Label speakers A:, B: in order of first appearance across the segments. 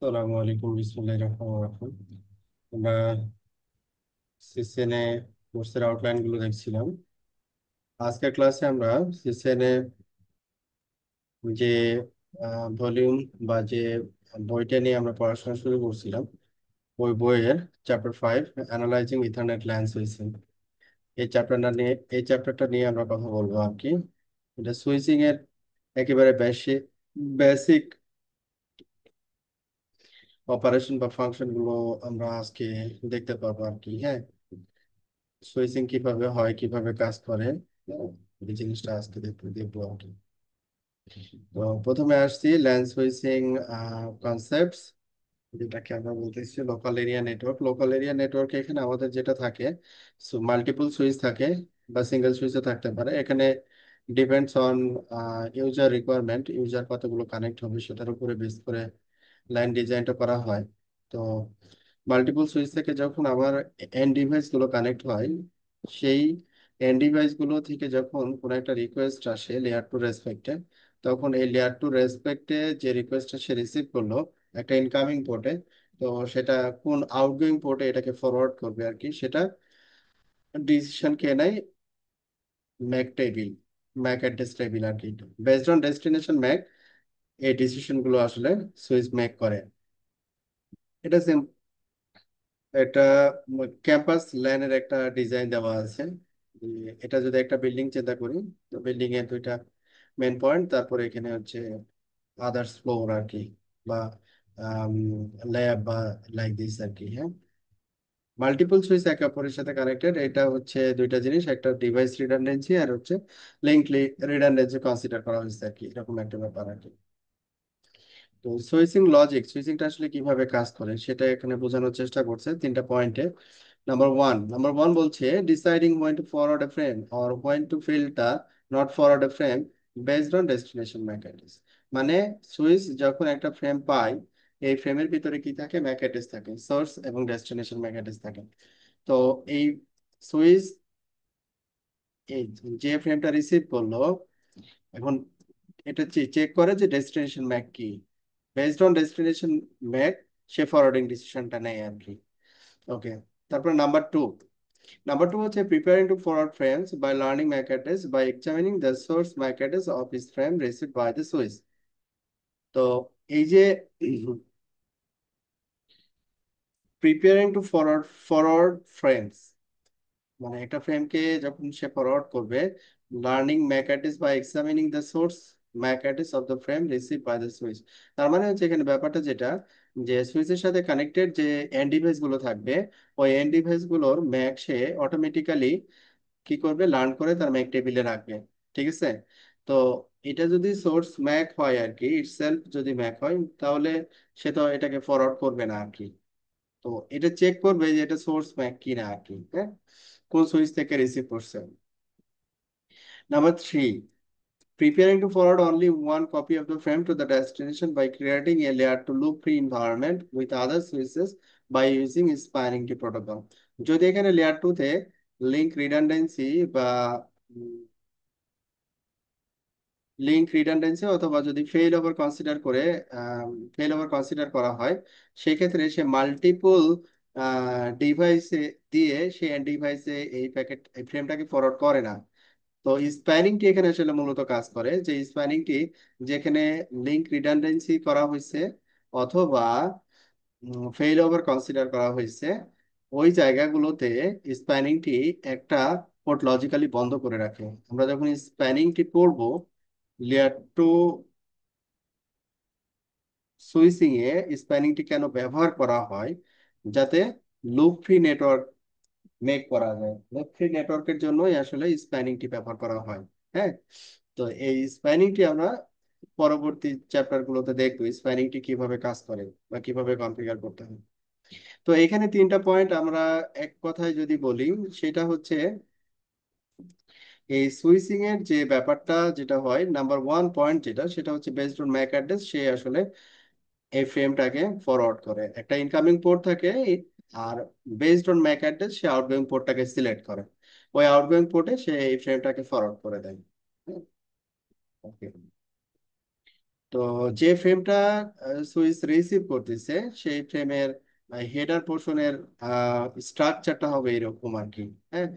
A: আসসালামু আলাইকুম, বিসমিল্লাহির রহমানির রহিম। আমরা সিসিএনএ কোর্সের আউটলাইন গুলো দেখছিলাম। আজকের ক্লাসে আমরা সিসিএনএ যে ভলিউম বা যে বইটা নিয়ে আমরা পড়াশোনা শুরু করছিলাম, ওই বইয়ের chapter 5 analysing ethernet LAN switching, এই চ্যাপ্টারটা নিয়ে আমরা কথা বলবো আর কি। এটা সুইচিং এর একেবারে বেসিক অপারেশন বা ফাংশন গুলো আমরা আজকে দেখতে পাবো আর কি। হ্যাঁ, সুইচিং কিভাবে হয়, কিভাবে কাজ করে, এই জিনিসটা আজকে দেখবো আর কি। তো প্রথমে আসছি ল্যান্ড সুইচিং কনসেপ্টস, যেটাকে আমরা বলতেছি local area network. Local area network এখানে আমাদের যেটা থাকে, মাল্টিপল সুইচ থাকে বা সিঙ্গেল সুইচও থাকতে পারে। এখানে depends on user requirement, user কতগুলো কানেক্ট হবে সেটার উপরে বেস করে লাইন ডিজাইনটা করা হয়। তো মাল্টিপল সুইচ থেকে যখন আমার এন্ড ডিভাইস গুলো কানেক্ট হয়, সেই এন্ড ডিভাইস গুলো থেকে যখন কোনো একটা রিকোয়েস্ট আসে লেয়ার টু রেসপেক্টে, তখন এই লেয়ার টু রেসপেক্টে যে রিকোয়েস্টটা সে রিসিভ করলো একটা ইনকামিং পোর্টে, তো সেটা কোন আউটগোয়িং পোর্টে এটাকে ফরওয়ার্ড করবে আর কি, সেটা ডিসিশন কে নেয় MAC table, MAC address table আর কি। বেসড অন ডেস্টিনেশন ম্যাক এই ডিসিশন গুলো আসলে সুইচ মেক করে। এটা একটা ক্যাম্পাস ল্যানের একটা ডিজাইন দেওয়া আছে। এটা যদি একটা বিল্ডিং চিন্তা করি, তো বিল্ডিং এর দুইটা মেন পয়েন্ট, তারপরে এখানে হচ্ছে আদার্স ফ্লোর আর কি, বা ল্যাব বা লাইক দিস আর কি। হ্যাঁ, মাল্টিপল সুইচ একে অপরের সাথে কানেক্টেড, এটা হচ্ছে দুইটা জিনিস, একটা ডিভাইস রিডান্ডেন্সি আর হচ্ছে লিঙ্ক রিডান্ডেন্সি কনসিডার করা হয়েছে আর কি, এরকম একটা ব্যাপার আর কি। তো সুইচিং লজিক, সুইচিংটা আসলে কিভাবে কাজ করে সেটা এখানে বোঝানোর চেষ্টা করছে তিনটা পয়েন্টে। নাম্বার ওয়ান বলছে deciding when to forward a frame or when to filter not forward a frame based on destination MAC address। মানে সুইচ যখন একটা ফ্রেম পায়, এই ফ্রেমের ভিতরে কি থাকে, ম্যাক অ্যাড্রেস থাকে, সোর্স এবং ডেস্টিনেশন ম্যাক অ্যাড্রেস থাকে। তো এই সুইচ এই যে ফ্রেমটা রিসিভ করলো, এখন এটা চেক করে যে ডেস্টিনেশন ম্যাক কি, বেসড অন ডেস্টিনেশন ম্যাক সে ফরওয়ার্ডিং ডিসিশনটা নেয় আর কি। ওকে, তারপর নাম্বার টু হচ্ছে preparing to forward frames by learning MAC address by examining the source MAC address of his frame received by the switch. তো এই যে প্রিপেয়ারিং টু ফরওয়ার্ড ফ্রেমস, মানে একটা ফ্রেমকে যখন সে ফরওয়ার্ড করবে, learning MAC address by examining the source MAC address of the frame receive by the switch. তার মানে হচ্ছে এখানে ব্যাপারটা যেটা, যে সুইচের সাথে কানেক্টেড যে এন্ড ডিভাইস গুলো থাকবে, ওই এন্ড ডিভাইস গুলোর ম্যাক সে অটোমেটিক্যালি কি করবে, লার্ন করে তার ম্যাক টেবিলে রাখবে। ঠিক আছে? তো এটা যদি সোর্স ম্যাক হয় আর কি, ইটসেলফ যদি ম্যাক হয়, তাহলে সে তো এটাকে ফরওয়ার্ড করবে না আর কি। তো এটা চেক করবে যে এটা সোর্স ম্যাক কিনা আর কি। হ্যাঁ, কোন সুইচ থেকে রিসিভ করছে। Number 3, preparing to forward only one copy of the frame to the destination by creating a layer to loop-free environment with other switches by using spanning tree protocol। যদি এখানে layer 2 তে link redundancy বা link redundancy অথবা যদি fail over consider করা হয়, সেক্ষেত্রে সে multiple ডিভাইসে দিয়ে সে ডিভাইসে এই ফ্রেমটাকে ফরওয়ার্ড করে না। তো স্প্যানিংটি এখানে আসলে মূলত কাজ করে, যে স্প্যানিংটি যেখানে লিঙ্ক রিডান্ডেন্সি করা হয়েছে অথবা ফেইল ওভার কনসিডার করা হয়েছে, ওই জায়গাগুলোতে স্প্যানিংটি একটা পোর্ট লজিক্যালি বন্ধ করে রাখে। আমরা যখন স্প্যানিংটি পড়বো, লেয়ার টু সুইচিং এ স্প্যানিংটি কেন ব্যবহার করা হয়, যাতে লুপ ফ্রি নেটওয়ার্ক মেক করা যায়। লুপ ফ্রি নেটওয়ার্কের জন্যই আসলে স্প্যানিংটি ব্যবহার করা হয়। হ্যাঁ, তো এই স্প্যানিংটি আমরা পরবর্তী চ্যাপ্টার গুলোতে দেখবো স্প্যানিংটি কিভাবে কাজ করে বা কিভাবে কনফিগার করতে হয়। তো এখানে তিনটা পয়েন্ট আমরা এক কথায় যদি বলি, সেটা হচ্ছে এই সুইচিং এর যে ব্যাপারটা যেটা হয়, নাম্বার 1 পয়েন্ট যেটা, সেটা হচ্ছে বেসড অন ম্যাক অ্যাড্রেস সে আসলে এই ফ্রেমটাকে ফরওয়ার্ড করে। একটা ইনকামিং পোর্ট থাকে, আর বেসড অন ম্যাক অ্যাড্রেস সে আউটগোয়িং পোর্টটাকে সিলেক্ট করে, ওই আউটগোয়িং পোর্টে সে এই ফ্রেমটাকে ফরওয়ার্ড করে দেয়। ওকে, তো যে ফ্রেমটা সুইচ রিসিভ করতেছে সেই ফ্রেমের হেডার পোর্শনের স্ট্রাকচারটা হবে এরকম আর কি। হ্যাঁ,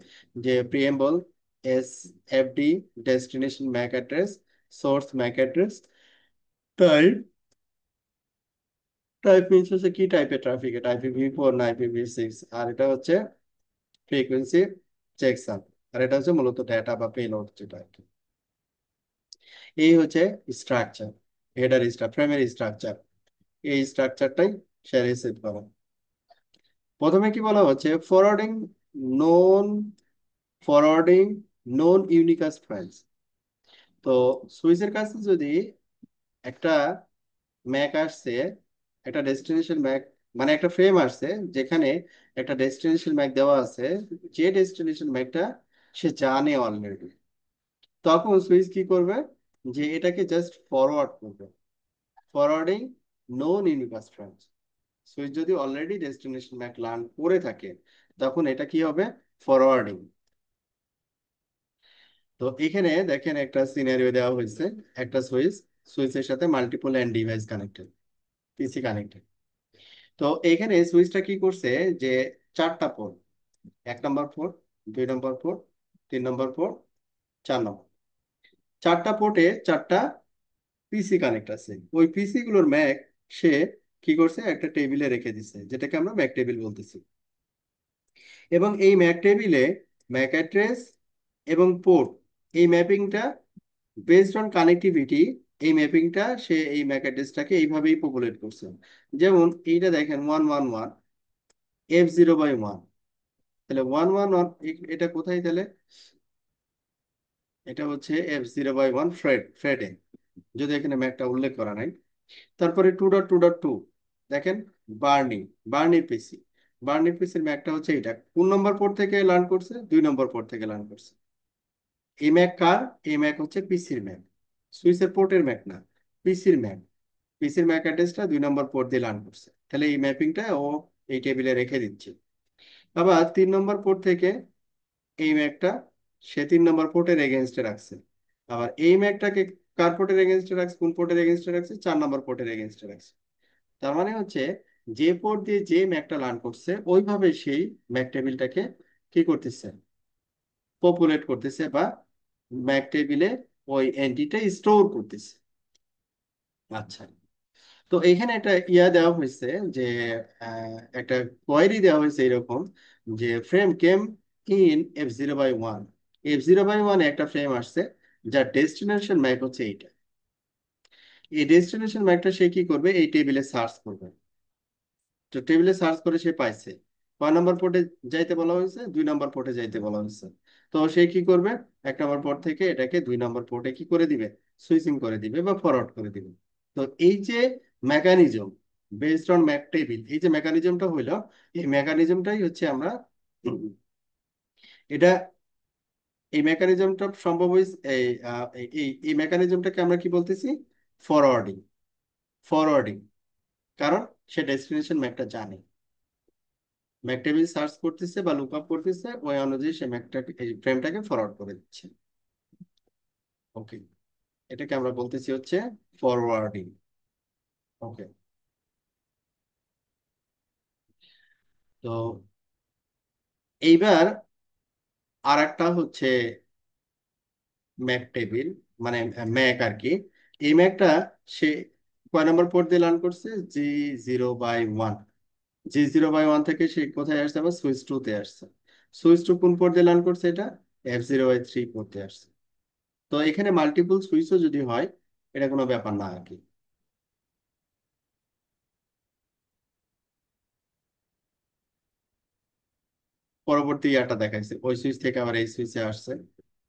A: যে preamble, S F D, destination MAC address, source MAC address, type. Type means হচ্ছে কি টাইপের ট্রাফিক, এটা IPv4 না IPv6, আর এটা হচ্ছে ফ্রিকোয়েন্সি চেকসাম, আর এটা হচ্ছে মূলত ডেটা বা পেলোড যেটা আর কি। এই হচ্ছে স্ট্রাকচার, হেডার ফ্রেমের স্ট্রাকচার। এই স্ট্রাকচারটাই সে রিসিভ করে। প্রথমে কি বলা হচ্ছে, নন ফরওয়ার্ডিং নন ইউনিকাস্ট ফাইলস। তো সুইচের কাছে যদি একটা ম্যাক আসছে, একটা ডেস্টিনেশন ম্যাক, মানে একটা ফ্রেম আসছে যেখানে একটা ডেস্টিনেশন ম্যাক দেওয়া আছে, যে ডেস্টিনেশন ম্যাকটা সে জানে অলরেডি, তখন সুইচ কি করবে, যে এটাকে জাস্ট ফরওয়ার্ড করবে। ফরওয়ার্ডিং নন ইউনিকাস্ট ফাইলস। সুইচ যদি অলরেডি ডেস্টিনেশন ম্যাক লার্ন করে থাকে, তখন এটা কি হবে, ফরওয়ার্ডিং। তো এখানে দেখেন একটা সিনারিও দেওয়া হয়েছে, একটা সুইচের সাথে multiple end device connected, PC connected. তো এখানে সুইচটা কি করছে, যে চারটা পোর্ট, 1 নম্বর পোর্ট, 2 নম্বর পোর্ট, 3 নম্বর পোর্ট, 4 নম্বর, চারটা পোর্টে চারটা পিসি কানেক্ট আছে। ওই পিসি গুলোর ম্যাক সে কি করছে, একটা টেবিলে রেখে দিছে, যেটাকে আমরা ম্যাক টেবিল বলতেছি। এবং এই ম্যাক টেবিলে ম্যাক অ্যাড্রেস এবং পোর্ট, এই ম্যাপিংটা বেসড অন কানেক্টিভিটি, এই ম্যাপিংটা সে এই ম্যাক অ্যাড্রেসটাকে এইভাবেই পপুলেট করছে। যেমন এইটা দেখেন 111 F0/1, তাহলে 111 এটা কোথায় তাহলে, এটা হচ্ছে F0/1 ফ্রেডে, যদি এখানে ম্যাকটা উল্লেখ করা নাই। তারপরে 2.2.2 দেখেন, বার্নি, পিসি, পিসির ম্যাকটা হচ্ছে এটা, কোন নম্বর পোর্ট থেকে লার্ন করছে, 2 নম্বর পোর্ট থেকে লার্ন করছে। এই ম্যাক কার, এই ম্যাক হচ্ছে পিসির ম্যাক, সুইচের পোর্টের ম্যাক না, পিসির ম্যাক। পিসির ম্যাক অ্যাড্রেসটা 2 নম্বর পোর্ট দিয়ে লার্ন করছে, তাহলে এই ম্যাপিংটা ও এই টেবিলে রেখে দিচ্ছে। আবার 3 নম্বর পোর্ট থেকে এই ম্যাকটা সে 3 নম্বর পোর্টের এগেনস্টে রাখছে। আবার এই ম্যাকটাকে কার পোর্টের এগেনস্টে রাখছে, কোন পোর্টের এগেনস্টে রাখছে, 4 নম্বর পোর্টের এগেনস্টে রাখছে। তার মানে হচ্ছে যে পোর্ট দিয়ে যে ম্যাকটা লার্ন করছে, ওইভাবে সেই ম্যাক টেবিলটাকে কি করতেছে, পপুলেট করতেছে, বা ম্যাক টেবিলে ওই এন্টিটা স্টোর করতেছে। আচ্ছা, তো এখানে একটা দেওয়া হয়েছে, যে একটা কোয়েরি দেওয়া হয়েছে এরকম, যে frame came in F0/1, F0/1 একটা ফ্রেম আসছে, যার ডেস্টিনেশন ম্যাক হচ্ছে এইটা। এই ডেস্টিনেশন ম্যাকটা সে কি করবে, এই টেবিলে সার্চ করবে। তো টেবিলে সার্চ করে সে পাইছে, 5 নম্বর পোর্টে যাইতে বলা হয়েছে, 2 নম্বর পোর্টে যাইতে বলা হয়েছে। তো সে কি করবে, 1 নম্বর পোর্ট থেকে এটাকে 2 নম্বর পোর্টে কি করে দিবে, সুইচিং করে দিবে বা ফরওয়ার্ড করে দিবে। তো এই যে mechanism based on Mac table, এই যে মেকানিজমটা হইলো, এই মেকানিজমটাই হচ্ছে আমরা উম, এটা, এই মেকানিজমটা সম্ভব হয়েছে এই মেকানিজমটাকে আমরা কি বলতেছি, ফরওয়ার্ডিং। ফরওয়ার্ডিং, কারণ সে ডেস্টিনেশন ম্যাকটা জানে, ম্যাক টেবিল সার্চ করতেছে বা লুক আপ করতেছে, ওই অনুযায়ী সে ম্যাকটাকে, এই ফ্রেমটাকে ফরওয়ার্ড করে দিচ্ছে। ওকে, এটাকে আমরা বলতেছি হচ্ছে ফরওয়ার্ডিং। ওকে, তো এইবার আর একটা হচ্ছে ম্যাক টেবিল, মানে ম্যাক আর কি। এই ম্যাকটা সে কয় নম্বর পোর্ট দিয়ে লার্ন করছে, G0/1। G0/1 থেকে সে কোথায় আসছে, আবার সুইচ 2 তে আসছে। সুইচ 2 কোন পোর্ট দিয়ে লার্ন করছে, এটা F0/3 পোর্ট দিয়ে আসছে। তো এখানে মাল্টিপল সুইচও যদি হয়, এটা কোনো ব্যাপার না আর কি। পরবর্তী ইয়াটা দেখাইছে, ওই সুইচ থেকে আবার এই সুইচে আসছে,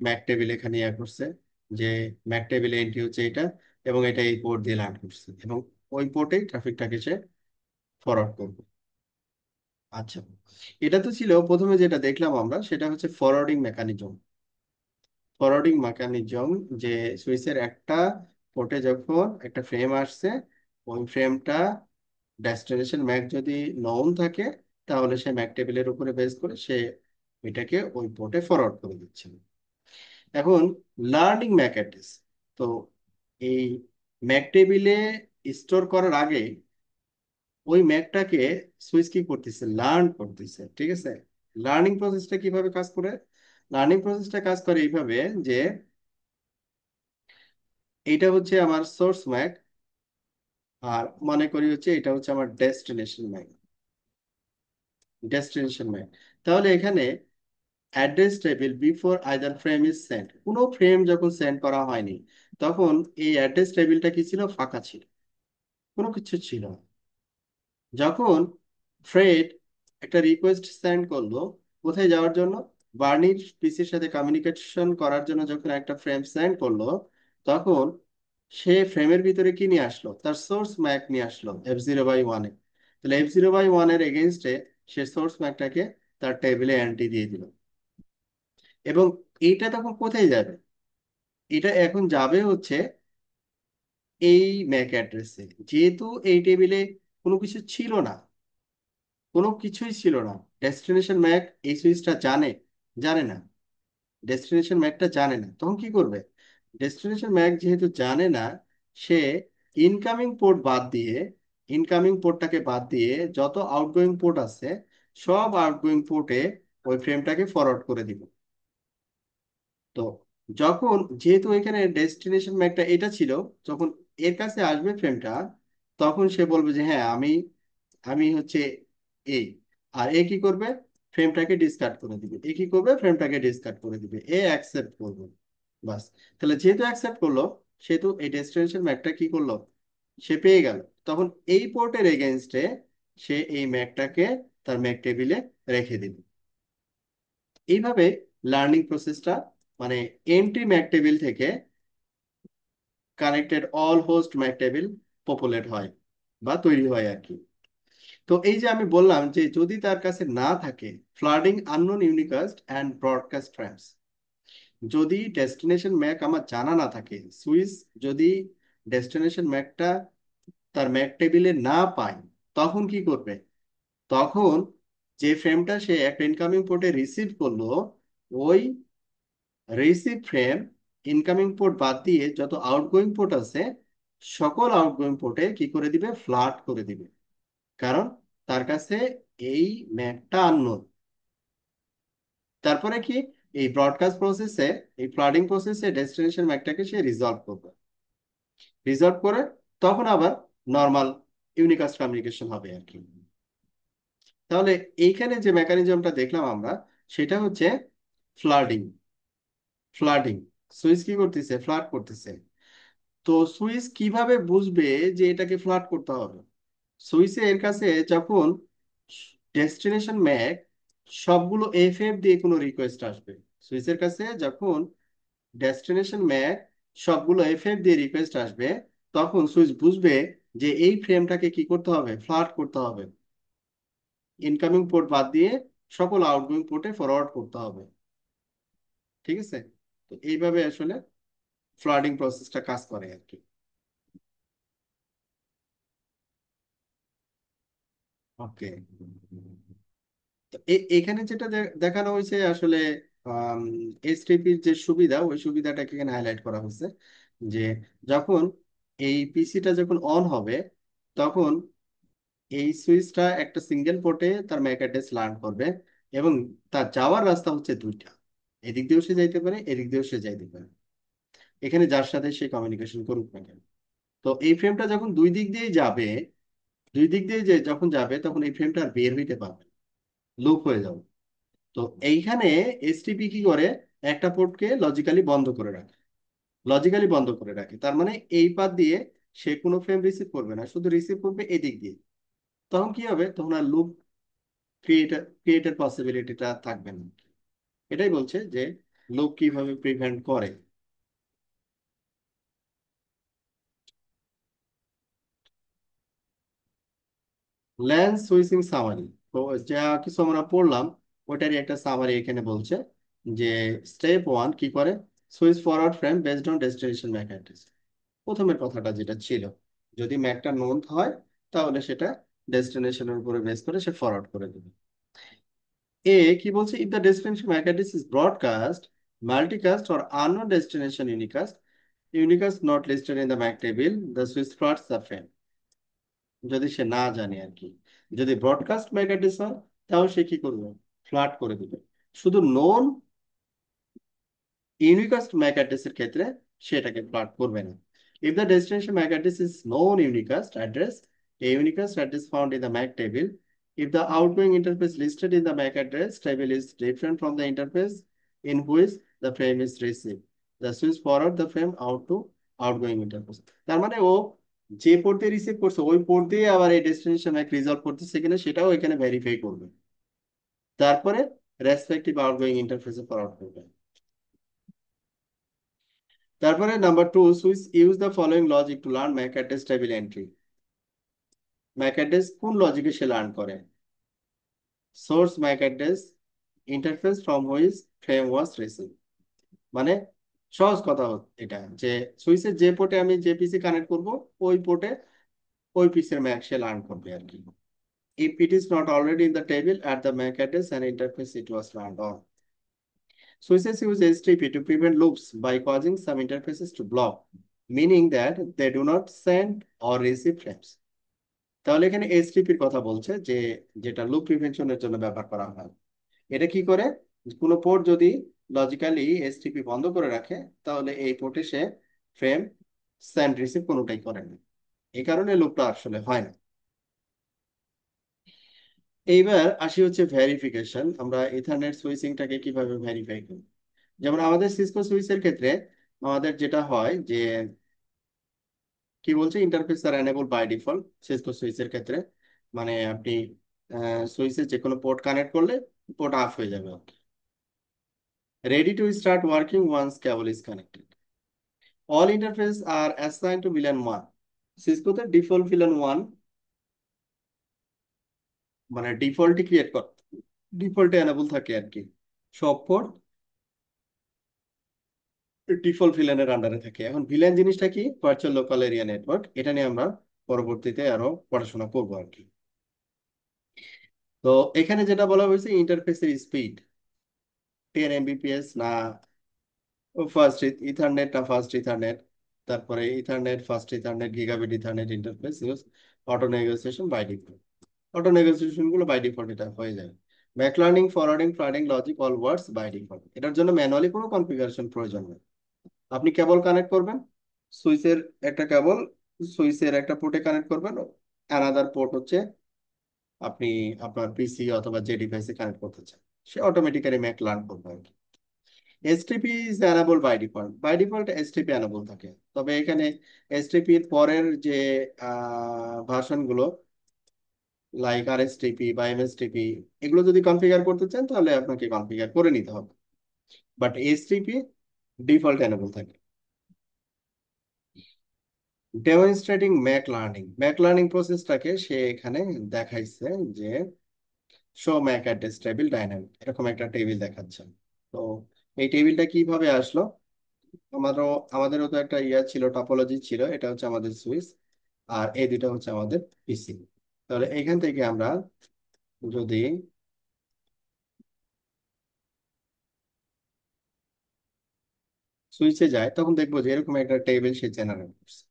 A: ম্যাক টেবিল এখানে করছে, যে ম্যাক টেবিলে এন্ট্রি হচ্ছে এটা, এবং এটা এই পোর্ট দিয়ে লার্ন করছে, এবং ওই পোর্টেই ট্রাফিকটাকে সে ফরওয়ার্ড করবে। আচ্ছা, এটা তো ছিল প্রথমে যেটা দেখলাম আমরা, সেটা হচ্ছে ফরওয়ার্ডিং মেকানিজম। ফরওয়ার্ডিং মেকানিজম, যে সুইচের একটা পোর্টে যখন একটা ফ্রেম আসছে, ওই ফ্রেমটা ডেস্টিনেশন ম্যাক যদি নন থাকে, তাহলে সে ম্যাক টেবিলের উপরে বেস করে সে এটাকে ওই পোর্টে ফরওয়ার্ড করে দিচ্ছে। এখন লার্নিং ম্যাক অ্যাড্রেস, তো এই ম্যাক টেবিলে স্টোর করার আগে ওই ম্যাকটাকে সুইচ কি করতেছে, লার্ন করতেছে, ঠিক আছে। লার্নিং প্রসেসটা কিভাবে কাজ করে? লার্নিং প্রসেসটা কাজ করে এইভাবে যে এইটা হচ্ছে আমার সোর্স ম্যাক, আর মনে করি হচ্ছে এটা হচ্ছে আমার ডেস্টিনেশন ম্যাক। ডেস্টিনেশন ম্যাক, তাহলে এখানে address table before either frame is send, কোনো ফ্রেম যখন সেন্ড করা হয়নি তখন এই অ্যাড্রেস টেবিলটা কি ছিল, ফাঁকা ছিল, কোনো কিছু ছিল না। যখন ফ্রেড একটা রিকোয়েস্ট সেন্ড করলো, কোথায় যাওয়ার জন্য, বার্নির পিসির সাথে কমিউনিকেশন করার জন্য, যখন একটা ফ্রেম সেন্ড করলো তখন সে ফ্রেমের ভিতরে কি নিয়ে আসলো, তার সোর্স ম্যাক নিয়ে আসলো F0/1-এ। তাহলে F0/1-এর এগেনস্টে সে সোর্স ম্যাকটাকে তার টেবিলে এন্ট্রি দিয়ে দিল। এবং এইটা তখন কোথায় যাবে, এটা এখন যাবে হচ্ছে এই ম্যাক অ্যাড্রেসে। যেহেতু এই টেবিলে কোনো কিছু ছিল না, কোনো কিছুই ছিল না, ডেস্টিনেশন ম্যাক এই সুইচটা জানে, জানে না, ডেস্টিনেশন ম্যাকটা জানে না, তখন কি করবে? ডেস্টিনেশন ম্যাক যেহেতু জানে না, সে ইনকামিং পোর্ট বাদ দিয়ে, ইনকামিং পোর্টটাকে বাদ দিয়ে যত আউটগোয়িং পোর্ট আছে সব আউটগোয়িং পোর্টে ওই ফ্রেমটাকে ফরওয়ার্ড করে দিব। তো যখন, যেহেতু এখানে ডেস্টিনেশন ম্যাকটা এটা ছিল, যখন এর কাছে আসবে ফ্রেমটা, তখন সে বলবে যে হ্যাঁ আমি, আমি হচ্ছে এই, আর এ কি করবে, ফ্রেমটাকে ডিসকার্ড করে দিবে। এ কি করবে, ফ্রেমটাকে ডিসকার্ড করে দিবে, এ অ্যাকসেপ্ট করবে। বাস। তাহলে যেহেতু অ্যাকসেপ্ট করলো, সেহেতু এই ডেস্টিনেশন ম্যাকটা কি করলো, সে পেয়ে গেল। তখন এই পোর্টের এগেইনস্টে সে এই ম্যাকটাকে তার ম্যাক টেবিলে রেখে দিবে। এইভাবে লার্নিং প্রসেসটা, মানে এমটি ম্যাক টেবিল থেকে connected all host Mac table populate হয় বা তৈরি হয় আর কি। তো এই যে আমি বললাম যে যদি তার কাছে না থাকে flooding unknown unicast and broadcast frames, যদি ডেস্টিনেশন ম্যাক আমার জানা না থাকে, সুইস যদি ডেস্টিনেশন ম্যাকটা তার ম্যাক টেবিলে না পায়, তখন কি করবে? তখন যে ফ্রেমটা সে একটা ইনকামিং পোর্টে রিসিভ করলো, ওই রিসিভ ফ্রেম ইনকামিং পোর্ট বাদ দিয়ে যত আউটগোয়িং পোর্ট আছে সকল আউটগোয়িং পোর্টে কি করে দিবে, ফ্লাড করে দিবে। কারণ তার কাছে এই ম্যাকটা আননোন। তারপরে কি, এই ব্রডকাস্ট প্রসেসে, এই ফ্লাডিং প্রসেসে ডেস্টিনেশন ম্যাকটাকে সে রিজলভ করবে। রিজলভ করে তখন আবার নর্মাল ইউনিকাস্ট কমিউনিকেশন হবে আর কি। তাহলে এইখানে যে মেকানিজমটা দেখলাম আমরা, সেটা হচ্ছে ফ্লাডিং। ফ্লাডিং, সুইচ কি করতেছে, ফ্লাড করতেছে। তো সুইচ কিভাবে বুঝবে যে এটাকে ফ্লাড করতে হবে? সুইচে এর কাছে যখন ডেস্টিনেশন ম্যাক সবগুলো এফ দিয়ে কোনো রিকোয়েস্ট আসবে, সুইচের কাছে যখন ডেস্টিনেশন ম্যাক সবগুলো এফ দিয়ে রিকোয়েস্ট আসবে, তখন সুইচ বুঝবে যে এই ফ্রেমটাকে কি করতে হবে, ফ্লাড করতে হবে, ইনকামিং পোর্ট বাদ দিয়ে সকল আউটগোয়িং পোর্টে ফরওয়ার্ড করতে হবে। ঠিক আছে। তো এইভাবে আসলে ফ্লাডিং প্রসেসটা কাজ করে আর কি। ওকে। তো এখানে যেটা দেখানো হয়েছে আসলে এসটিপির যে সুবিধা, ওই সুবিধাটাকে এখানে হাইলাইট করা হয়েছে যে যখন এই পিসিটা যখন অন হবে, তখন এই সুইচটা একটা সিঙ্গেল পোর্টে তার ম্যাক অ্যাড্রেস লার্ন করবে, এবং তার যাওয়ার রাস্তা হচ্ছে দুইটা, এদিক দিয়েও সে যাইতে পারে, এদিক দিয়েও সে যাইতে পারে, এখানে যার সাথে সে কমিউনিকেশন করুক না কেন। তো এই ফ্রেমটা যখন দুই দিক দিয়ে যাবে, দুই দিক দিয়ে যে যখন যাবে, তখন এই ফ্রেমটা আর বের হইতে পারবে, লুপ হয়ে যাবে। তো এইখানে এসটিপি কি করে, একটা পোর্টকে লজিক্যালি বন্ধ করে রাখে, লজিক্যালি বন্ধ করে রাখে, তার মানে এই পাত দিয়ে সে কোনো ফ্রেম রিসিভ করবে না, শুধু রিসিভ করবে এদিক দিয়ে। তখন কি হবে, তখন আর লুপ ক্রিয়েটের পসিবিলিটিটা থাকবে না। এটাই বলছে যে লুপ কিভাবে প্রিভেন্ট করে। ল্যান্স সুইচিং সামারি, তো যা কিছু আমরা পড়লাম ওটারই একটা সামারি এখানে বলছে যে স্টেপ ওয়ান কি করে, switch forward frame based on destination MAC address. প্রথমের কথাটা যেটা ছিল, যদি ম্যাকটা নোন হয় তাহলে সেটা ডেস্টিনেশনের উপরে বেস করে সে ফরওয়ার্ড করে দেবে। এ কি বলছে, if the destination MAC address is broadcast, multicast or unknown destination unicast, unicast not listed in the MAC table, the switch floods the frame. যদি সে না জানে আর কি, যদি ব্রডকাস্ট ম্যাক অ্যাড্রেস হয় তাও সে কি করবে, ফ্লাট করে দিবে। শুধু নন ইউনিকাস্ট ম্যাক অ্যাড্রেসের ক্ষেত্রে সেটাকে ফ্লাট করবে না। If the destination MAC address is non unicast address, a unicast address found in the MAC table, if the outgoing interface listed in the MAC address table is different from the interface in which the frame is received, the switch forward the frame out to outgoing interface। তার মানে ও যে port দিয়ে receive করছে ওই port দিয়ে আবার এই destination Mac resolve করতেছে কিনা সেটাও এখানে ভেরিফাই করবে, তারপরে রেসপেক্টিভ আউটগোয়িং ইন্টারফেসে ফরওয়ার্ড করবে। তারপরে number two, switch use the following logic to learn MAC address table entry. MAC address কোন লজিকে সে লার্ন করে? Source MAC address interface from which frame was receive. মানে সহজ কথা এটা যে সুইচের যে পোর্টে আমি যে পিসি কানেক্ট করব ওই পোর্টে ওই পিসির ম্যাক সে লার্ন করবে আর কি। If it is not already in the table at the Mac address and interface it was learned on. Switches use HTTP to prevent loops by causing some interfaces to block, meaning that they do not send or receive frames. তাহলে এখানে এইচটিপির কথা বলছে যে যেটা loop প্রিভেনশনের জন্য ব্যবহার করা হয়। এটা কি করে, কোনো পোর্ট যদি লজিক্যালি এইচটিপি বন্ধ করে রাখে তাহলে এই পোর্টে সে ফ্রেম সেন্ড রিসিভ কোনোটাই করে না, এই কারণে লুপটা আসলে হয় না। এইবার আসি হচ্ছে ভেরিফিকেশন, আমরা ইথারনেট সুইচিংটাকে কিভাবে ভেরিফাই করি। যেমন আমাদের সিসকো সুইচের ক্ষেত্রে আমাদের যেটা হয় যে কি বলছে, interface are enable by default Cisco সুইচের ক্ষেত্রে। মানে আপনি সুইচে যে কোনো পোর্ট কানেক্ট করলে পোর্ট অফ হয়ে যাবে। Ready to start working once cable is connected. All interface are assign to VLAN one. সিসকোতে ডিফল্ট ভিলেন ওয়ান, মানে ডিফল্টই ক্রিয়েট কর, ডিফল্টে এনেবল থাকে আর কি। সব পোর্ট ডিফল্ট ভিলেনের আন্ডারে থাকে। এখন ভিলেন জিনিসটা কি, ভার্চুয়াল লোকাল এরিয়া নেটওয়ার্ক, এটা নিয়ে আমরা পরবর্তীতে আরো পড়াশোনা করবো আর কি। তো এখানে যেটা বলা হয়েছে ইন্টারফেসের স্পিড 10 Mbps না ফার্স্ট ইথারনেট না ফার্স্ট ইথারনেট, তারপরে ethernet fast ethernet gigabit ethernet interface use auto negotiation by default. Auto negotiation গুলো বাই ডিফল্ট এটা হয়ে যায়। Back learning forwarding flooding logic all words by default, এটার জন্য ম্যানুয়ালি কোনো কনফিগারেশন প্রয়োজন নেই। আপনি কেবল কানেক্ট করবেন, সুইচের একটা কেবল সুইচের একটা পোর্টে কানেক্ট করবেন, অ্যানাদার পোর্ট হচ্ছে আপনি আপনার পিসি অথবা যে ডিভাইসে কানেক্ট করতে চান, সে অটোমেটিক্যালি ম্যাক লার্ন করবে আর কি। STP is enable by default, by default STP enable থাকে। তবে এখানে এসটিপির পরের যে ভার্সন গুলো লাইক আরএসটিপি বা এমএসটিপি এগুলো যদি কনফিগার করতে চান তাহলে আপনাকে কনফিগার করে নিতে হবে, বাট এসটিপি ডিফল্ট অ্যানাবল থাকে। Demonstrating MAC learning, MAC learning প্রসেসটাকে সে এখানে দেখাইছে যে show MAC address table dynamic, এরকম একটা টেবিল দেখাচ্ছে। তো এই টেবিলটা কিভাবে আসলো, আমাদেরও তো একটা ইয়া ছিল, টপোলজি ছিল, এটা হচ্ছে আমাদের সুইচ আর এই দুটো হচ্ছে আমাদের পিসি। তাহলে এখান থেকে আমরা যদি সুইচে যাই তখন দেখবো যে এরকম একটা টেবিল সে জেনারেট করছে।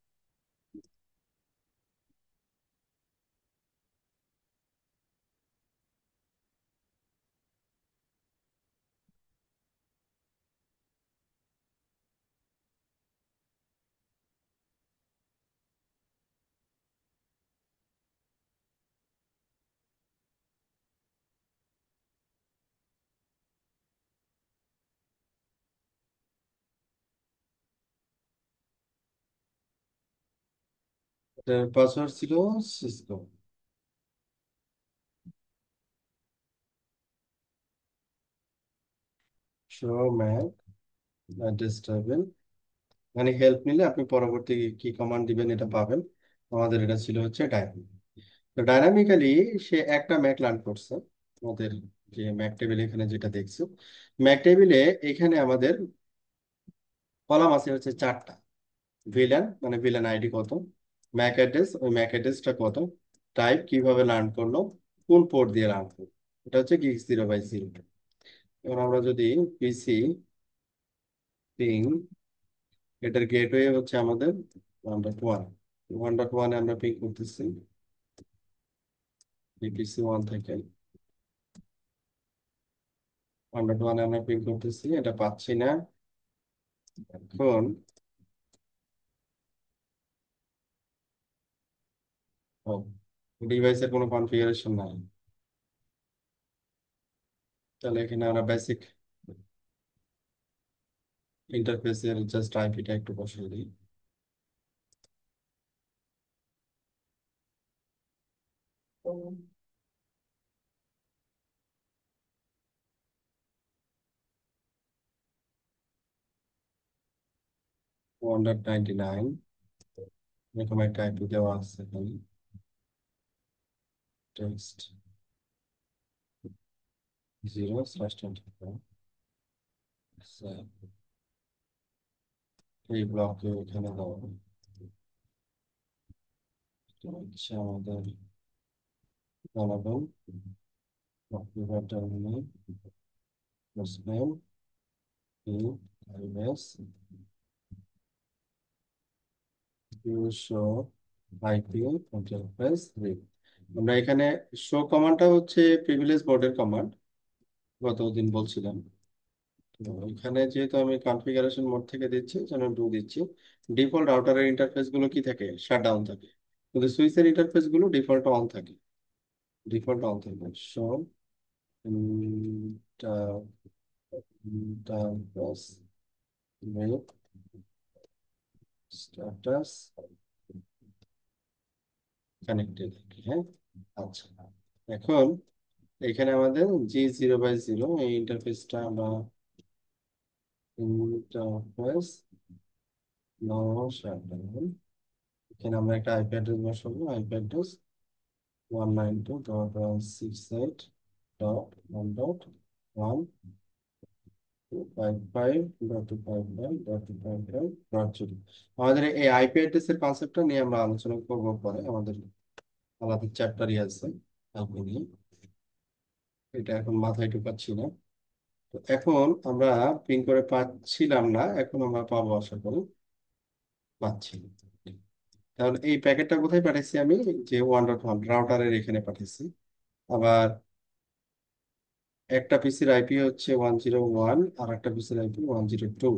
A: এটার পাসওয়ার্ড ছিল Cisco show MAC address table. মানে হেল্প নিলে আপনি পরবর্তী কি কমান্ড দিবেন এটা পাবেন। আমাদের এটা ছিল হচ্ছে ডাইনামিক। তো ডাইনামিক্যালি সে একটা ম্যাক লার্ন করছে। আমাদের যে ম্যাক টেবিল এখানে যেটা দেখছো, ম্যাক টেবিলে এখানে আমাদের কলাম আছে হচ্ছে চারটা। ভিলেন মানে ভিলেন আইডি কত, ম্যাক অ্যাড্রেস ওই ম্যাক অ্যাড্রেসটা কত, টাইপ কিভাবে লার্ন করলো, কোন পোর্ট দিয়ে লার্ন করলো, এটা হচ্ছে গিগ 0/0। এবার আমরা যদি পিসি পিং এটার গেটওয়ে হচ্ছে আমাদের 1.1। 1.1 আমরা পিং করতেছি VPC 1 থেকে। 1.1 আমরা পিং করতেছি, এটা পাচ্ছি না। এখন ডিভাইসের কোনো কনফিগারেশন নাই, তাহলে এখানে আমরা বেসিক ইন্টারফেসের জাস্ট আইপিটা একটু বসিয়ে দিই। 1.99 এরকম একটা আইপি দেওয়া আছে এখানে। টেক্সট 0/24। এই ব্লকে এখানে দেওয়া হচ্ছে আমাদের বানাবো টার্মিনাল মুসলিম ইউএস শো আইপি ইন্টারফেস রিড। আমরা এখানে শো কমান্ডটা হচ্ছে প্রিভিলেজ বোর্ডের কমান্ড, গতদিন বলছিলাম। তো এখানে যেহেতু আমি কনফিগারেশন মোড থেকে দিচ্ছি যেন দিচ্ছি, ডিফল্ট রাউটারের ইন্টারফেস গুলো কি থাকে, শাট ডাউন থাকে, কিন্তু সুইচের ইন্টারফেস গুলো ডিফল্ট অন থাকে। ডিফল্ট অন থাকে। Show interface with status connected. হ্যাঁ, আচ্ছা। এখন এখানে আমাদের G0/0 এই ইন্টারফেসটা আমরা ইন্টারফেস শাটডাউন। এখানে আমরা একটা আইপি অ্যাড্রেস বসাবো। IP address 192.168.1.1 55.255.255.0। আমাদের এই আইপি অ্যাড্রেস এর কনসেপ্টটা নিয়ে আমরা আলোচনা করবো পরে, আমাদের আলাদা চ্যাপ্টারই আছে আইপি নিয়ে, এটা এখন মাথায় ঢুকাচ্ছি না। তো এখন আমরা পিন করে পাচ্ছিলাম না, এখন আমরা পাবো আশা করি। পাচ্ছি। তাহলে এই প্যাকেটটা কোথায় পাঠাইছি আমি, যে 1.1 রাউটারের এখানে পাঠাইছি। আবার একটা পিসির আইপি হচ্ছে 101, আর একটা পিসির আইপি 102।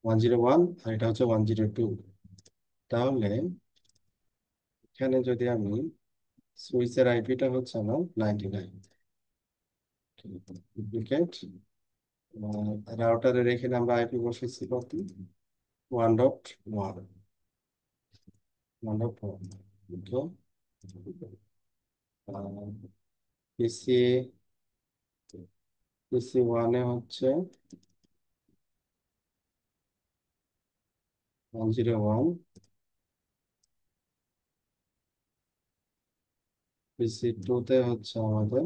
A: 101 আর এটা হচ্ছে 102। তাহলে এখানে যদি আমি সুইচের আইপিটা হচ্ছে আমার 99 ডুপ্লিকেট। রাউটারের এখানে আমরা আইপি বসেছি কত, 1.1। 1.1 ওকে। পিসি পিসি ওয়ানে হচ্ছে 101। পিসি টুতে হচ্ছে আমাদের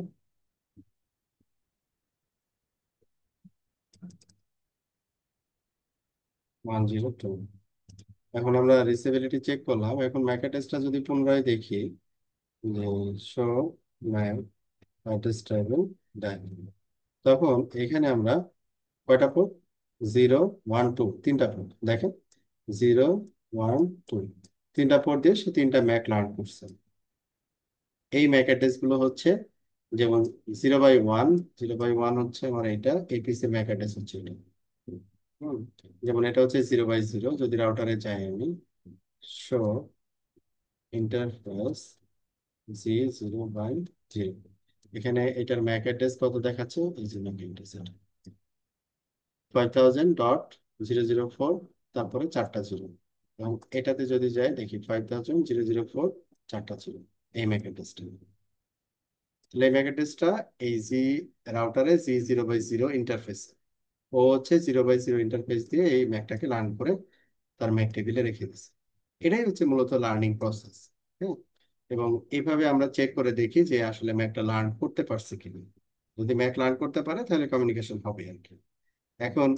A: 102। এখন আমরা রিসেবিলিটি চেক করলাম, এখন ম্যাক অ্যাড্রেসটা যদি পুনরায় দেখি, যে show MAC address table diagram, তখন এখানে আমরা কয়টা পোর্ট, 0 1 2 তিনটা পোর্ট দেখেন। 0 1 2 তিনটা পোর্ট দিয়ে সে তিনটা ম্যাক লার্ন করছে। এই ম্যাক অ্যাড্রেস গুলো হচ্ছে যেমন 0/1, 0/1 হচ্ছে আমার এইটা, এপিসি ম্যাক অ্যাড্রেস হচ্ছে এটা। হুম, যেমন এটা হচ্ছে 0/0, যদি রাউটারে যাই আমি, শো ইন্টারফেস G0/0, এখানে এটার ম্যাক অ্যাড্রেস কত দেখাচ্ছে, এই যে ম্যাক অ্যাড্রেস 5000.004, তারপরে চারটা জিরো। এবং এটাতে যদি যাই দেখি 5000.004 চারটা জিরো, এই ম্যাক অ্যাড্রেসটা। তাহলে এই ম্যাক অ্যাড্রেসটা এই রাউটারে G0/0 ইন্টারফেস, ও হচ্ছে 0/0 ইন্টারফেস দিয়ে এই ম্যাকটাকে লার্ন করে তার ম্যাক টেবিলে রেখে দিচ্ছে। এটাই হচ্ছে মূলত লার্নিং প্রসেস। হ্যাঁ, এবং এইভাবে আমরা চেক করে দেখি যে আসলে ম্যাকটা লার্ন করতে পারছে কিনা। যদি ম্যাক লার্ন করতে পারে তাহলে কমিউনিকেশন হবে আর কি। এখন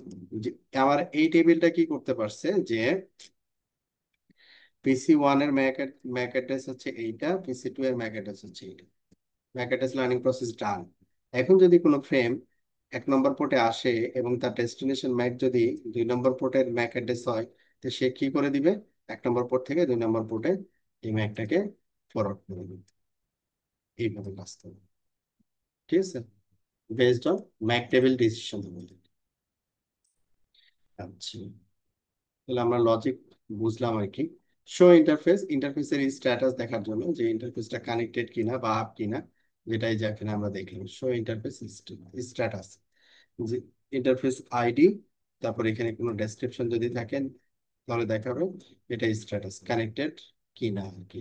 A: আমার এই টেবিলটা কি করতে পারছে, যে পিসি ওয়ান এর ম্যাক অ্যাড্রেস হচ্ছে এইটা, পিসি টু এর ম্যাক অ্যাড্রেস হচ্ছে এইটা। ম্যাক অ্যাড্রেস লার্নিং প্রসেস ডান। এখন যদি কোনো ফ্রেম এক নম্বর পোর্টে আসে এবং তার ডেস্টিনেশন ম্যাক যদি 2 নম্বর পোর্টের ম্যাক অ্যাড্রেস হয়, তো সে কি করে দিবে, 1 নম্বর পোর্ট থেকে 2 নম্বর পোর্টে এই ম্যাকটাকে ফরওয়ার্ড করে দিবে। এইভাবে কাজ করবে। ঠিক আছে, based on Mac table decision. আচ্ছা, তাহলে আমরা লজিক বুঝলাম আর কি। শো ইন্টারফেস, ইন্টারফেসের স্ট্যাটাস দেখার জন্য যে ইন্টারফেসটা কানেক্টেড কিনা বা আপ কিনা, যেটাই যেখানে আমরা দেখলাম শো ইন্টারফেস স্ট্যাটাস, যে ইন্টারফেস আইডি, তারপর এখানে কোনো ডেসক্রিপশন যদি থাকেন তাহলে দেখাবে এটা স্ট্যাটাস কানেক্টেড কিনা আর কি।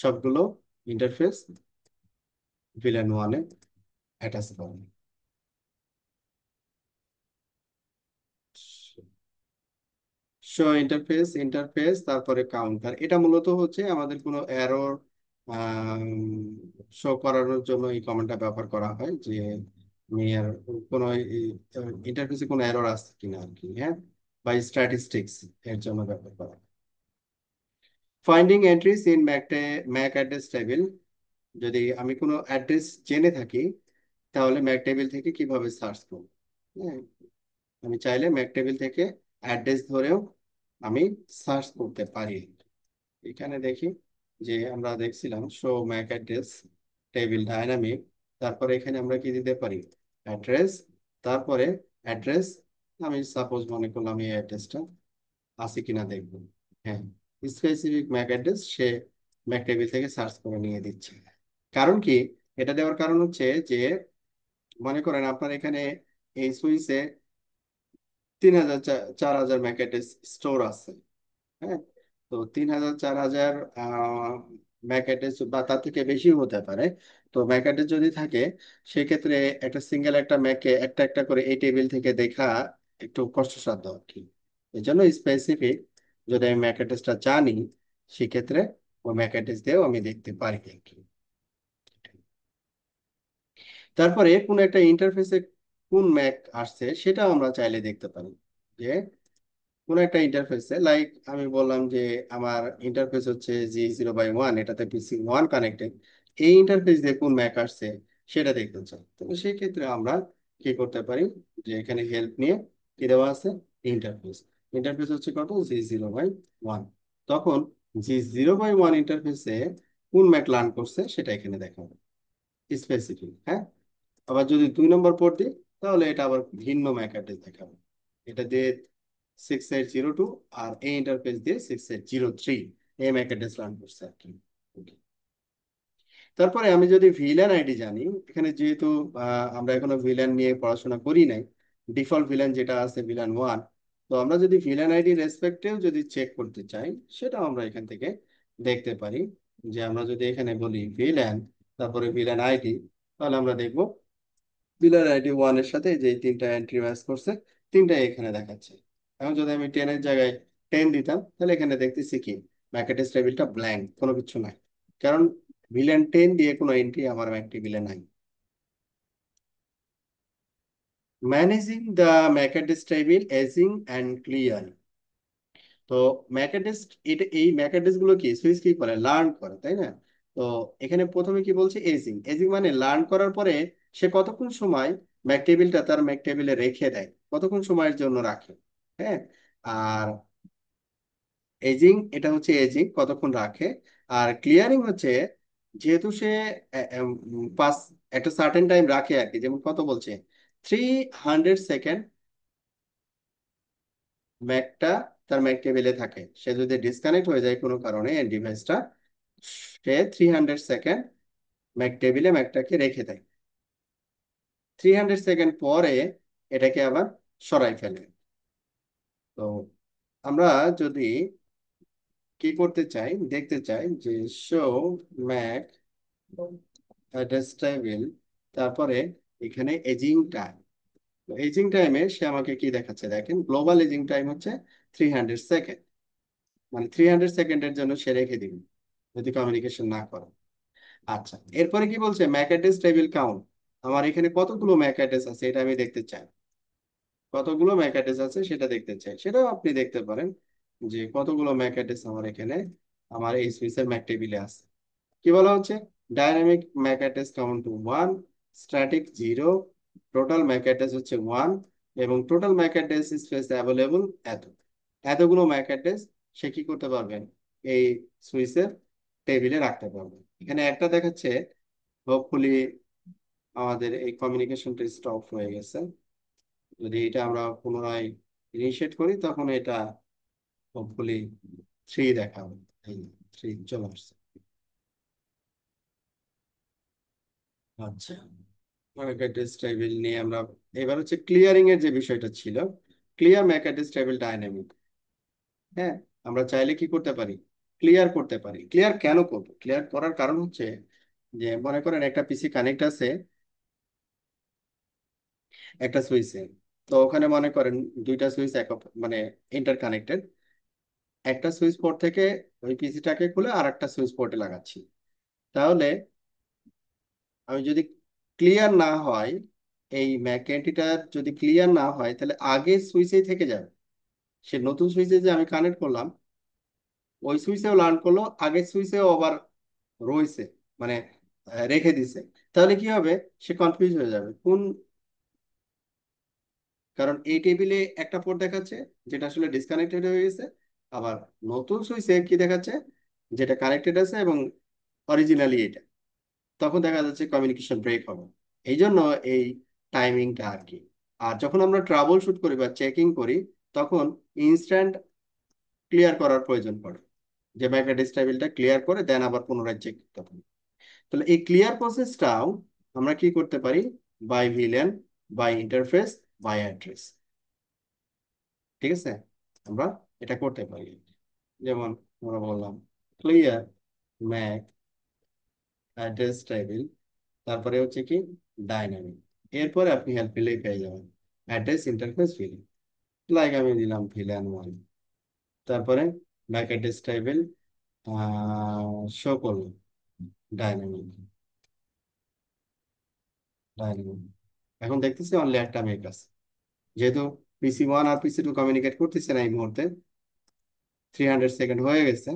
A: সবগুলো ইন্টারফেস ভিলেন ওয়ানে অ্যাটাচ করবে। শো ইন্টারফেস, ইন্টারফেস তারপরে কাউন্টার, এটা মূলত হচ্ছে আমাদের কোনো এরর শো করানোর জন্য এই কমান্ডটা ব্যবহার করা হয়, যে মেয়ার কোনো ইন্টারফেসে কোনো এরর আছে কিনা আর কি, হ্যাঁ, বা স্ট্যাটিস্টিক্স এর জন্য ব্যবহার করা হয়। Finding entries in Mac address table, যদি আমি কোনো অ্যাড্রেস জেনে থাকি তাহলে ম্যাক টেবিল থেকে কিভাবে সার্চ করব। হ্যাঁ, আমি চাইলে ম্যাক টেবিল থেকে অ্যাড্রেস ধরেও আমি সার্চ করতে পারি। এখানে দেখি যে আমরা দেখছিলাম show MAC address table dynamic, তারপরে এখানে আমরা কি দিতে পারি, অ্যাড্রেস, তারপরে অ্যাড্রেস, আমি সাপোজ মনে করলাম এই অ্যাড্রেসটা আছে কিনা দেখবো। হ্যাঁ, স্পেসিফিক ম্যাক অ্যাড্রেস সে ম্যাক টেবিল থেকে সার্চ করে নিয়ে দিচ্ছে। কারণ কি, এটা দেওয়ার কারণ হচ্ছে যে মনে করেন আপনার এখানে এই সুইচে 3000 4000 ম্যাক অ্যাড্রেস স্টোর আছে। হ্যাঁ, তো 3000 4000 ম্যাক অ্যাড্রেস বা তার থেকে বেশি হতে পারে। তো ম্যাক অ্যাড্রেস যদি থাকে, সেক্ষেত্রে একটা সিঙ্গেল একটা ম্যাকে একটা একটা করে এই টেবিল থেকে দেখা একটু কষ্টসাধ্য আর কি। এই জন্য স্পেসিফিক যদি আমি ম্যাক অ্যাড্রেসটা জানি, সেক্ষেত্রে ওই ম্যাক অ্যাড্রেস দিয়েও আমি দেখতে পারি আর কি। তারপরে কোন একটা ইন্টারফেসে কোন ম্যাক আসছে সেটাও আমরা চাইলে দেখতে পারি। যে কোন একটা ইন্টারফেসে, লাইক আমি বললাম যে আমার ইন্টারফেস হচ্ছে G0/1, এটাতে PC1 কানেক্টেড, এই ইন্টারফেস দিয়ে কোন ম্যাক আসছে সেটা দেখতে চাই। তো সেই ক্ষেত্রে আমরা কি করতে পারি, যে এখানে হেল্প নিয়ে কি দেওয়া আছে, ইন্টারফেস, ইন্টারফেস হচ্ছে কত, G0/1, তখন G0/1 ইন্টারফেসে কোন ম্যাক লার্ন করছে সেটা এখানে দেখাবো স্পেসিফিক। হ্যাঁ, আবার যদি 2 নম্বর পোর্ট দিই তাহলে এটা আবার ভিন্ন ম্যাক অ্যাড্রেস দেখাবে, এটা দিয়ে 6802, আর এই ইন্টারফেস দিয়ে 6803, এই ম্যাক অ্যাড্রেস রান করছে আর কি। Okay. তারপরে আমি যদি ভিলেন আইডি জানি, এখানে যেহেতু আমরা এখনো ভিলেন নিয়ে পড়াশোনা করি নাই, ডিফল্ট ভিলেন যেটা আছে ভিলেন 1, তো আমরা যদি ভিলেন আইডি রেসপেক্টেও যদি চেক করতে চাই, সেটাও আমরা এখান থেকে দেখতে পারি। যে আমরা যদি এখানে বলি ভিলেন, তারপরে ভিলেন আইডি, তাহলে আমরা দেখবো পিলার আইডি 1 এর সাথে যে তিনটা এন্ট্রি ম্যাচ করছে, তিনটাই এখানে দেখাচ্ছে। এখন যদি আমি 10 এর জায়গায় 10 দিতাম, তাহলে এখানে দেখতেছি কি, ম্যাকেটেস টেবিলটা ব্ল্যাঙ্ক, কোনো কিছু নাই, কারণ ভিলেন 10 দিয়ে কোনো এন্ট্রি আমার ম্যাক টেবিলে নাই। Managing the MAC address table aging and clear, তো ম্যাকাডেস, এটা এই ম্যাকাডেস গুলো কি সুইচ কি করে, লার্ন করে, তাই না? তো এখানে প্রথমে কি বলছে, এজিং, এজিং মানে লার্ন করার পরে সে কতক্ষণ সময় ম্যাক টেবিলটা তার ম্যাক টেবিলে রেখে দেয়, কতক্ষণ সময়ের জন্য রাখে। হ্যাঁ, আর এজিং, এটা হচ্ছে এজিং কতক্ষণ রাখে। আর ক্লিয়ারিং হচ্ছে যেহেতু সে পাস একটা সার্টেন টাইম রাখে আর কি, যেমন কত বলছে, 300 সেকেন্ড ম্যাকটা তার ম্যাক টেবিলে থাকে, সে যদি ডিসকানেক্ট হয়ে যায় কোনো কারণে এই ডিভাইসটা, সে 300 সেকেন্ড ম্যাক টেবিলে ম্যাকটাকে রেখে দেয়, 300 সেকেন্ড পরে এটাকে আবার সরাই ফেলে। তো আমরা যদি কি করতে চাই, দেখতে চাই যে শো ম্যাক অ্যাড্রেস টেবিল, তারপরে এখানে এজিং টাইম, এজিং টাইমে সে আমাকে কি দেখাচ্ছে, দেখেন গ্লোবাল এজিং টাইম হচ্ছে 300 সেকেন্ড, মানে 300 সেকেন্ডের জন্য সে রেখে দিবে যদি কমিউনিকেশন না করে। আচ্ছা, এরপরে কি বলছে, ম্যাক অ্যাড্রেস টেবিল কাউন্ট, আমার এখানে কতগুলো ম্যাক অ্যাড্রেস আছে এটা আমি দেখতে চাই, কতগুলো ম্যাক অ্যাড্রেস আছে সেটা দেখতে চাই, সেটাও আপনি দেখতে পারেন যে কতগুলো ম্যাক অ্যাড্রেস আমার এখানে আমার এই সুইচের ম্যাক টেবিলে আছে। কি বলা হচ্ছে, dynamic Mac address count 1, static 0, total Mac address হচ্ছে 1, এবং total Mac address space available এত। এতগুলো ম্যাক অ্যাড্রেস সে কি করতে পারবেন, এই সুইচের টেবিলে রাখতে পারবেন। এখানে একটা দেখাচ্ছে, হোপফুলি আমাদের এই কমিউনিকেশনটা স্টপ হয়ে গেছে। যদি এটা আমরা পুনরায় ইনিশিয়েট করি তখন এটা হোপফুলি 3 দেখাবে। এই 3 চলে আসছে। আচ্ছা, ম্যাক অ্যাড্রেস টেবিল নিয়ে আমরা এবার হচ্ছে ক্লিয়ারিং এর যে বিষয়টা ছিল, clear Mac address table dynamic. হ্যাঁ, আমরা চাইলে কি করতে পারি, ক্লিয়ার করতে পারি। ক্লিয়ার কেন করব, ক্লিয়ার করার কারণ হচ্ছে যে মনে করেন একটা পিসি কানেক্ট আছে একটা সুইচে, তো ওখানে মনে করেন দুইটা সুইচ এক মানে ইন্টার কানেক্টেড। একটা সুইচ পোর্ট থেকে ওই পিসিটাকে খুলে আর একটা সুইচ পোর্টে লাগাচ্ছি। তাহলে আমি যদি ক্লিয়ার না হয়, এই ম্যাক এন্টিটা যদি ক্লিয়ার না হয় তাহলে আগে সুইচেই থেকে যাবে। সে নতুন সুইচে যে আমি কানেক্ট করলাম, ওই সুইচেও লার্ন করলো, আগের সুইচেও আবার রয়েছে, মানে রেখে দিছে। তাহলে কি হবে, সে কনফিউজ হয়ে যাবে কোন, কারণ এই টেবিলে একটা পোর্ট দেখাচ্ছে যেটা আসলে ডিসকানেক্টেড হয়ে গেছে, আবার নতুন সুইচে কি দেখাচ্ছে যেটা কানেক্টেড আছে এবং অরিজিনালি এটা। তখন দেখা যাচ্ছে কমিউনিকেশন ব্রেক হবে। এই জন্য এই টাইমিংটা আর কি। আর যখন আমরা ট্রাবল শুট করি বা চেকিং করি, তখন ইনস্ট্যান্ট ক্লিয়ার করার প্রয়োজন পড়ে, যে ম্যাকনেট টেবিলটা ক্লিয়ার করে দেন আবার পুনরায় চেক করতে হবে। তাহলে এই ক্লিয়ার প্রসেসটাও আমরা কি করতে পারি, by VLAN, by interface, by address. ঠিক আছে, আমরা এটা করতে পারি। যেমন আমরা বললাম ক্লিয়ার ম্যাক অ্যাড্রেস টেবিল, তারপরে হচ্ছে কি ডাইনামিক। এরপরে আপনি হেল্প পেলেই পেয়ে যাবেন অ্যাড্রেস ইন্টারফেস ভিলেন। লাইক আমি দিলাম ভিলেন 1, তারপরে ম্যাক অ্যাড্রেস টেবিল শো করলো ডাইনামিক। ডাইনামিক, এখন দেখতেছি অনলি একটা মেক আছে, যেহেতু PC1 আর PC2 কমিউনিকেট করতেছে না এই মুহূর্তে, 300 সেকেন্ড হয়ে গেছে।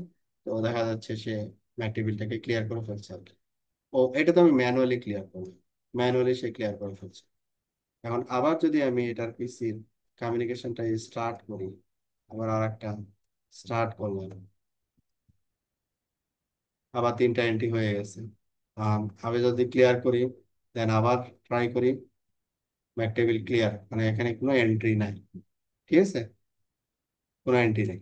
A: তো দেখা যাচ্ছে সে ম্যাক টেবিলটাকে ক্লিয়ার করে ফেলছে আর কি। ও, এটা তো আমি ম্যানুয়ালি ক্লিয়ার করবো, ম্যানুয়ালি সে ক্লিয়ার করে ফেলছে। এখন আবার যদি আমি এটার পিসির কমিউনিকেশনটা স্টার্ট করি, আবার আর একটা স্টার্ট করলাম, আবার 3টা এন্ট্রি হয়ে গেছে। আমি যদি ক্লিয়ার করি, দেন আবার ট্রাই করি, ম্যাক টেবিল ক্লিয়ার, মানে এখানে কোনো এন্ট্রি নাই। ঠিক আছে, কোনো এন্ট্রি নেই।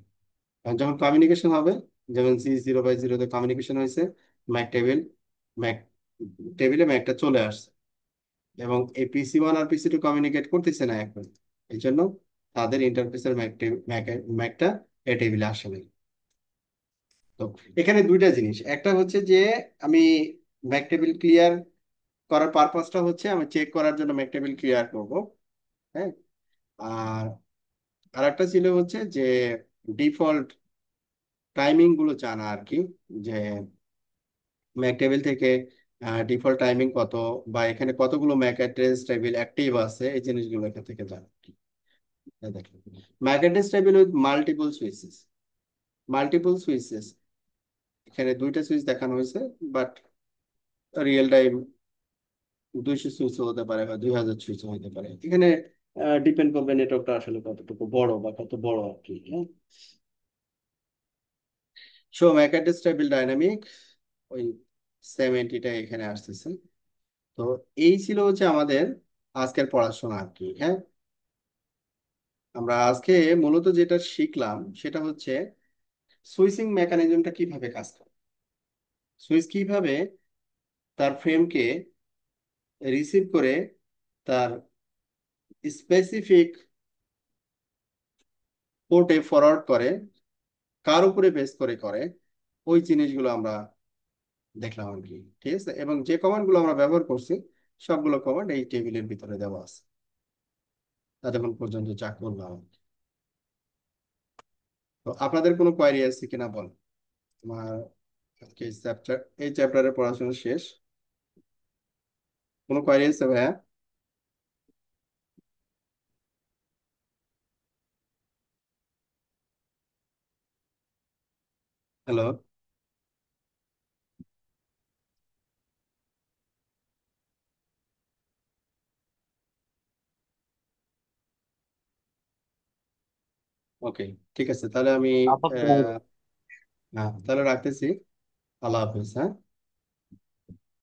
A: আর যখন কমিউনিকেশন হবে, যেমন C0/0-তে কমিউনিকেশন হয়েছে, ম্যাক টেবিল, ম্যাক টেবিলে ম্যাকটা চলে আসছে, এবং এই PC1 আর PC2 কমিউনিকেট করতেছে না এখন। এই জন্য তাদের ইন্টারফেসের ম্যাকটা এই টেবিলে আসে নাই। তো এখানে দুইটা জিনিস, একটা হচ্ছে যে আমি ম্যাক টেবিল ক্লিয়ার করার পারপাসটা হচ্ছে আমি চেক করার জন্য ম্যাক টেবিল ক্লিয়ার করব। হ্যাঁ, আর আরেকটা ছিল হচ্ছে যে ডিফল্ট টাইমিং গুলো জানা আর কি, যে ম্যাক টেবিল থেকে ডিফল্ট টাইমিং কত, বা এখানে কতগুলো ম্যাক অ্যাড্রেস টেবিল অ্যাক্টিভ আছে, এই জিনিসগুলো এখান থেকে জানা। দেখেন, Mac address table with multiple switches, multiple switches, এখানে দুইটা সুইচ দেখানো হয়েছে, বাট রিয়েল টাইম 200 সুইচ হতে পারে বা 2000 সুইচ হতে পারে। এখানে ডিপেন্ড করবে নেটওয়ার্কটা আসলে কতটুকু বড় বা কত বড় আর কি। হ্যাঁ, so Mac address table dynamic, ওই 70টা এখানে আসতেছে। তো এই ছিল হচ্ছে আমাদের আজকের পড়াশোনা আর কি। হ্যাঁ, আমরা আজকে মূলত যেটা শিখলাম সেটা হচ্ছে সুইচিং মেকানিজমটা কিভাবে কাজ করে, সুইচ কিভাবে তার ফ্রেমকে রিসিভ করে তার স্পেসিফিক পোর্টে ফরওয়ার্ড করে, কার উপরে বেস করে করে, ওই জিনিসগুলো আমরা দেখলাম আর কি। ঠিক আছে, এবং যে কমান্ড গুলো আমরা ব্যবহার করছি সবগুলো কমান্ড এই টেবিলের ভিতরে দেওয়া আছে, এতক্ষণ পর্যন্ত যা করলাম। তো আপনাদের কোনো কোয়ারি আছে কিনা বল। আমার আজকে এই চ্যাপ্টারের পড়াশোনা শেষ। কোনো কোয়ারি আছে ভাইয়া? হ্যালো। ওকে, ঠিক আছে তাহলে আমি
B: আপাতত
A: আহ, হ্যাঁ তাহলে রাখতেছি। আল্লাহ হাফিজ, হ্যাঁ।